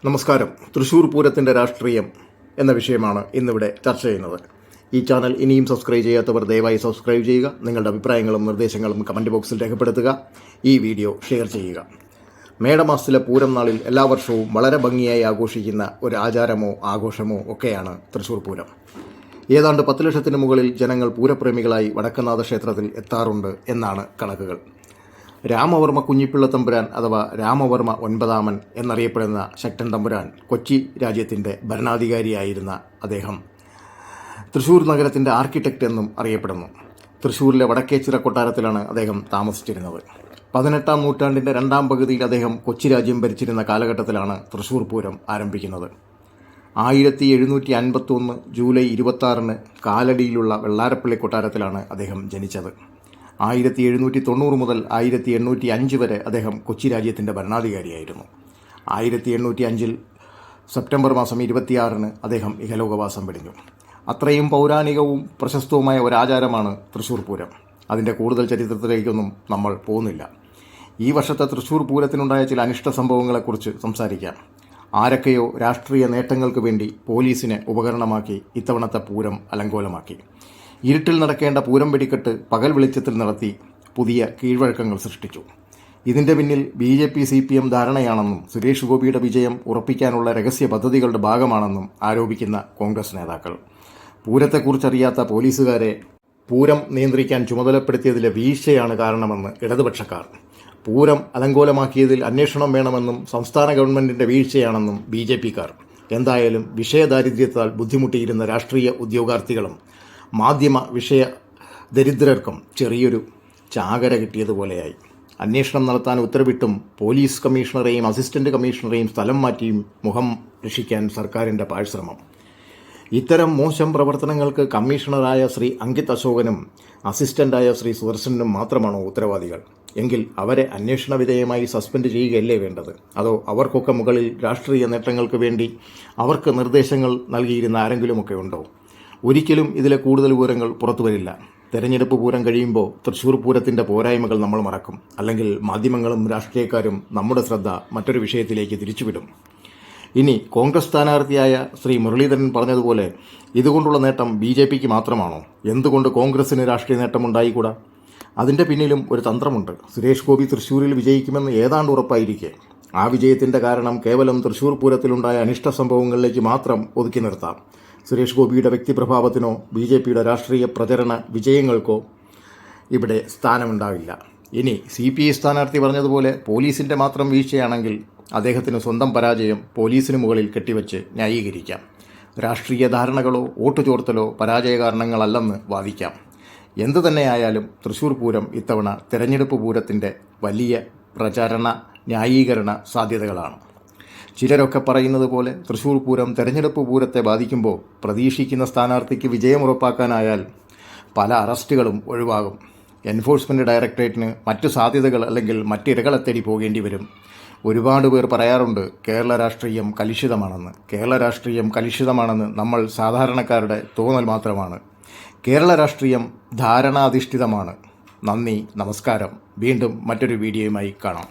നമസ്കാരം. തൃശ്ശൂർ പൂരത്തിൻ്റെ രാഷ്ട്രീയം എന്ന വിഷയമാണ് ഇന്നിവിടെ ചർച്ച ചെയ്യുന്നത്. ഈ ചാനൽ ഇനിയും സബ്സ്ക്രൈബ് ചെയ്യാത്തവർ ദയവായി സബ്സ്ക്രൈബ് ചെയ്യുക. നിങ്ങളുടെ അഭിപ്രായങ്ങളും നിർദ്ദേശങ്ങളും കമൻറ്റ് ബോക്സിൽ രേഖപ്പെടുത്തുക. ഈ വീഡിയോ ഷെയർ ചെയ്യുക. മേടമാസത്തിലെ പൂരം നാളിൽ എല്ലാ വർഷവും വളരെ ഭംഗിയായി ആഘോഷിക്കുന്ന ഒരു ആചാരമോ ആഘോഷമോ ഒക്കെയാണ് തൃശ്ശൂർ പൂരം. ഏതാണ്ട് 10 ലക്ഷത്തിന് മുകളിൽ ജനങ്ങൾ പൂരപ്രേമികളായി വടക്കനാഥ ക്ഷേത്രത്തിൽ എത്താറുണ്ട് എന്നാണ് കണക്കുകൾ. രാമവർമ്മ കുഞ്ഞിപ്പിള്ള തമ്പുരാൻ അഥവാ രാമവർമ്മ 9-ാമൻ എന്നറിയപ്പെടുന്ന ശക്തൻ തമ്പുരാൻ കൊച്ചി രാജ്യത്തിൻ്റെ ഭരണാധികാരിയായിരുന്ന അദ്ദേഹം തൃശ്ശൂർ നഗരത്തിൻ്റെ ആർക്കിടെക്റ്റ് എന്നും അറിയപ്പെടുന്നു. തൃശ്ശൂരിലെ വടക്കേച്ചിറ കൊട്ടാരത്തിലാണ് അദ്ദേഹം താമസിച്ചിരുന്നത്. 18-ാം നൂറ്റാണ്ടിൻ്റെ 2-ാം പകുതിയിൽ അദ്ദേഹം കൊച്ചി രാജ്യം ഭരിച്ചിരുന്ന കാലഘട്ടത്തിലാണ് തൃശ്ശൂർ പൂരം ആരംഭിക്കുന്നത്. 1751 ജൂലൈ 26-ന് കാലടിയിലുള്ള വെള്ളാരപ്പള്ളി കൊട്ടാരത്തിലാണ് അദ്ദേഹം ജനിച്ചത്. 1790 മുതൽ 1805 വരെ അദ്ദേഹം കൊച്ചി രാജ്യത്തിൻ്റെ ഭരണാധികാരിയായിരുന്നു. 1805 സെപ്റ്റംബർ മാസം 26-ന് അദ്ദേഹം ഇഹലോകവാസം വെടിഞ്ഞു. അത്രയും പൗരാണികവും പ്രശസ്തവുമായ ഒരാചാരമാണ് തൃശ്ശൂർ പൂരം. അതിൻ്റെ കൂടുതൽ ചരിത്രത്തിലേക്കൊന്നും നമ്മൾ പോകുന്നില്ല. ഈ വർഷത്തെ തൃശ്ശൂർ പൂരത്തിനുണ്ടായ ചില അനിഷ്ട സംഭവങ്ങളെക്കുറിച്ച് സംസാരിക്കാം. ആരൊക്കെയോ രാഷ്ട്രീയ നേട്ടങ്ങൾക്ക് വേണ്ടി പോലീസിനെ ഉപകരണമാക്കി ഇത്തവണത്തെ പൂരം അലങ്കോലമാക്കി. ഇരുട്ടിൽ നടക്കേണ്ട പൂരം വെടിക്കെട്ട് പകൽ വെളിച്ചത്തിൽ നടത്തി പുതിയ കീഴ്വഴക്കങ്ങൾ സൃഷ്ടിച്ചു. ഇതിൻ്റെ പിന്നിൽ BJP CPM ധാരണയാണെന്നും സുരേഷ് ഗോപിയുടെ വിജയം ഉറപ്പിക്കാനുള്ള രഹസ്യ പദ്ധതികളുടെ ഭാഗമാണെന്നും ആരോപിക്കുന്ന കോൺഗ്രസ് നേതാക്കൾ. പൂരത്തെക്കുറിച്ചറിയാത്ത പോലീസുകാരെ പൂരം നിയന്ത്രിക്കാൻ ചുമതലപ്പെടുത്തിയതിലെ വീഴ്ചയാണ് കാരണമെന്ന് ഇടതുപക്ഷക്കാർ. പൂരം അലങ്കോലമാക്കിയതിൽ അന്വേഷണം വേണമെന്നും സംസ്ഥാന ഗവൺമെൻറ്റിൻ്റെ വീഴ്ചയാണെന്നും BJPക്കാർ. എന്തായാലും വിഷയദാരിദ്ര്യത്താൽ ബുദ്ധിമുട്ടിയിരുന്ന രാഷ്ട്രീയ ഉദ്യോഗാർത്ഥികളും മാധ്യമ വിഷയ ദരിദ്രർക്കും ചെറിയൊരു ചാകര കിട്ടിയതുപോലെയായി. അന്വേഷണം നടത്താൻ ഉത്തരവിട്ടും പോലീസ് കമ്മീഷണറെയും അസിസ്റ്റന്റ് കമ്മീഷണറെയും സ്ഥലം മാറ്റിയും മുഖം രക്ഷിക്കാൻ സർക്കാരിൻ്റെ പാഴ്ശ്രമം. ഇത്തരം മോശം പ്രവർത്തനങ്ങൾക്ക് കമ്മീഷണറായ ശ്രീ അങ്കിത് അശോകനും അസിസ്റ്റന്റായ ശ്രീ സുദർശനും മാത്രമാണോ ഉത്തരവാദികൾ? എങ്കിൽ അവരെ അന്വേഷണ വിധേയമായി സസ്പെൻഡ് ചെയ്യുകയല്ലേ വേണ്ടത്? അതോ അവർക്കൊക്കെ മുകളിൽ രാഷ്ട്രീയ നേട്ടങ്ങൾക്ക് വേണ്ടി അവർക്ക് നിർദ്ദേശങ്ങൾ നൽകിയിരുന്ന ആരെങ്കിലുമൊക്കെ ഉണ്ടോ? ഒരിക്കലും ഇതിലെ കൂടുതൽ വിവരങ്ങൾ പുറത്തു വരില്ല. തെരഞ്ഞെടുപ്പ് പൂരം കഴിയുമ്പോൾ തൃശ്ശൂർ പൂരത്തിൻ്റെ പോരായ്മകൾ നമ്മൾ മറക്കും. അല്ലെങ്കിൽ മാധ്യമങ്ങളും രാഷ്ട്രീയക്കാരും നമ്മുടെ ശ്രദ്ധ മറ്റൊരു വിഷയത്തിലേക്ക് തിരിച്ചുവിടും. ഇനി കോൺഗ്രസ് സ്ഥാനാർത്ഥിയായ ശ്രീ മുരളീധരൻ പറഞ്ഞതുപോലെ ഇതുകൊണ്ടുള്ള നേട്ടം BJPക്ക് മാത്രമാണോ? എന്തുകൊണ്ട് കോൺഗ്രസിന് രാഷ്ട്രീയ നേട്ടമുണ്ടായിക്കൂടാ? അതിൻ്റെ പിന്നിലും ഒരു തന്ത്രമുണ്ട്. സുരേഷ് ഗോപി തൃശ്ശൂരിൽ വിജയിക്കുമെന്ന് ഏതാണ്ട് ഉറപ്പായിരിക്കെ ആ വിജയത്തിൻ്റെ കാരണം കേവലം തൃശ്ശൂർ പൂരത്തിലുണ്ടായ അനിഷ്ട സംഭവങ്ങളിലേക്ക് മാത്രം ഒതുക്കി നിർത്താം. സുരേഷ് ഗോപിയുടെ വ്യക്തിപ്രഭാവത്തിനോ BJPയുടെ രാഷ്ട്രീയ പ്രചരണ വിജയങ്ങൾക്കോ ഇവിടെ സ്ഥാനമുണ്ടാവില്ല. ഇനി CPI സ്ഥാനാർത്ഥി പറഞ്ഞതുപോലെ പോലീസിൻ്റെ മാത്രം വീഴ്ചയാണെങ്കിൽ അദ്ദേഹത്തിന് സ്വന്തം പരാജയം പോലീസിന് മുകളിൽ കെട്ടിവെച്ച് ന്യായീകരിക്കാം. രാഷ്ട്രീയ ധാരണകളോ വോട്ട് ചോർത്തലോ പരാജയ കാരണങ്ങളല്ലെന്ന് വാദിക്കാം. എന്തു തന്നെയായാലും തൃശ്ശൂർ പൂരം ഇത്തവണ തെരഞ്ഞെടുപ്പ് പൂരത്തിൻ്റെ വലിയ പ്രചരണ ന്യായീകരണ സാധ്യതകളാണ്. ചിലരൊക്കെ പറയുന്നത് പോലെ തൃശ്ശൂർ പൂരം തെരഞ്ഞെടുപ്പ് പൂരത്തെ ബാധിക്കുമ്പോൾ പ്രതീക്ഷിക്കുന്ന സ്ഥാനാർത്ഥിക്ക് വിജയം ഉറപ്പാക്കാനായാൽ പല അറസ്റ്റുകളും ഒഴിവാകും. എൻഫോഴ്സ്മെൻറ്റ് ഡയറക്ടറേറ്റിന് മറ്റു സാധ്യതകൾ അല്ലെങ്കിൽ മറ്റിരകളെ തേടി പോകേണ്ടി വരും. ഒരുപാട് പേർ പറയാറുണ്ട് കേരള രാഷ്ട്രീയം കലുഷിതമാണെന്ന്. കേരള രാഷ്ട്രീയം കലുഷിതമാണെന്ന് നമ്മൾ സാധാരണക്കാരുടെ തോന്നൽ മാത്രമാണ്. കേരള രാഷ്ട്രീയം ധാരണാധിഷ്ഠിതമാണ്. നന്ദി, നമസ്കാരം. വീണ്ടും മറ്റൊരു വീഡിയോയുമായി കാണാം.